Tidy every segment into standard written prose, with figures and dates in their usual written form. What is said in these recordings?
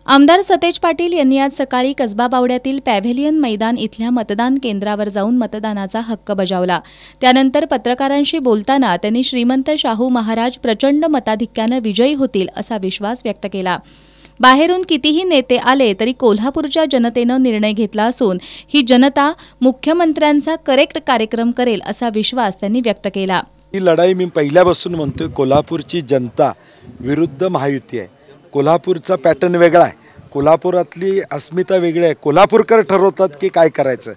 आमदार सतेज पाटील यांनी आज सकाळी कसबा बावड्यातील पॅव्हेलियन मैदान इथल्या मतदान केंद्रावर जाऊन मतदानाचा हक्क बजावला। त्यानंतर पत्रकारांशी बोलताना त्यांनी श्रीमंत शाहू महाराज प्रचंड मताधिक्याने विजयी होतील असा विश्वास व्यक्त केला। बाहेरून कितीही नेते आले तरी कोल्हापूरच्या जनतेनं निर्णय घेतला असून ही जनता मुख्यमंत्र्यांचा करेक्ट कार्यक्रम करेल असा विश्वास त्यांनी व्यक्त केला। ही लढाई मी पहिल्यापासून म्हणतोय, कोल्हापूरची जनता विरुद्ध महायुती आहे। कोल्हापूरचा पॅटर्न वेगळा आहे, कोल्हापुरातली अस्मिता वेगळी आहे। कोल्हापूरकर ठरवतात की काय करायचं,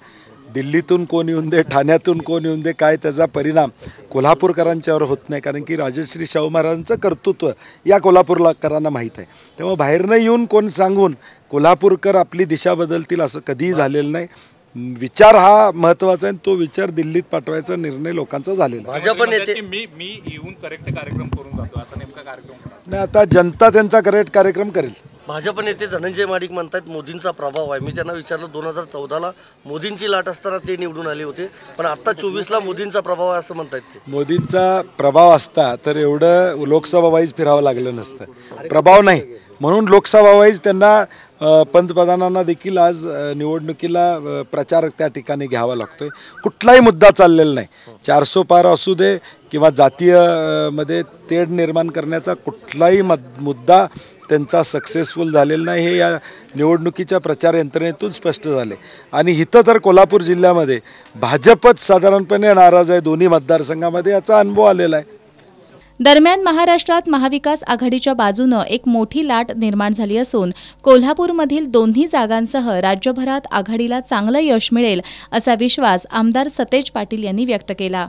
दिल्लीतून कोण येऊन दे, ठाण्यातून कोण येऊन दे, काय त्याचा परिणाम कोल्हापूरकरांच्यावर होत नाही, कारण की राजश्री शाहू महाराजांचं कर्तृत्व या कोल्हापूरकरांना माहीत आहे। तेव्हा बाहेरनं येऊन कोण सांगून कोल्हापूरकर आपली दिशा बदलतील असं कधीही झालेलं नाही। विचार हा महत्त्वाचा आहे, तो विचार दिल्लीत पाठवायचा निर्णय लोकांचा झालेला आहे। भाजप नेते मी येऊन करेक्ट कार्यक्रम करून जातो, आता नेमका कार्यक्रम नाही, आता जनता त्यांचा करेक्ट कार्यक्रम करेल। भाजप नेते धनंजय माडिक म्हणतात मोदींचा प्रभाव आहे। मी त्यांना विचारलं 2014ला मोदींची लाट असताना ते निवडून आले होते, पण आता 24ला मोदींचा प्रभाव आहे असं म्हणतात ते। मोदींचा प्रभाव असता तर एवढं लोकसभा वाईज फिरावं लागलं नसतं। प्रभाव नाही म्हणून लोकसभा वाईज त्यांना पंतप्रधानांना देखील आज निवडणुकीला प्रचार त्या ठिकाणी घ्यावा लागतोय। कुठलाही मुद्दा चाललेला नाही, 400 पार असू दे किंवा जातीय मध्ये तेढ निर्माण करण्याचा कुठलाही मुद्दा त्यांचा सक्सेसफुल झालेला नाही, हे या निवडणुकीच्या प्रचार यंत्रणेतून स्पष्ट झाले। आणि इथं तर कोल्हापूर जिल्ह्यामध्ये भाजपच साधारणपणे नाराज आहे दोन्ही मतदारसंघामध्ये, याचा अनुभव आलेला आहे। दरम्यान महाराष्ट्रात महाविकास आघाडीच्या बाजूने एक मोठी लाट निर्माण झाली असून कोल्हापूरमधील दोन्ही जागांसह राज्यभरात आघाडीला चांगलं यश मिळेल असा विश्वास आमदार सतेज पाटील यांनी व्यक्त केला।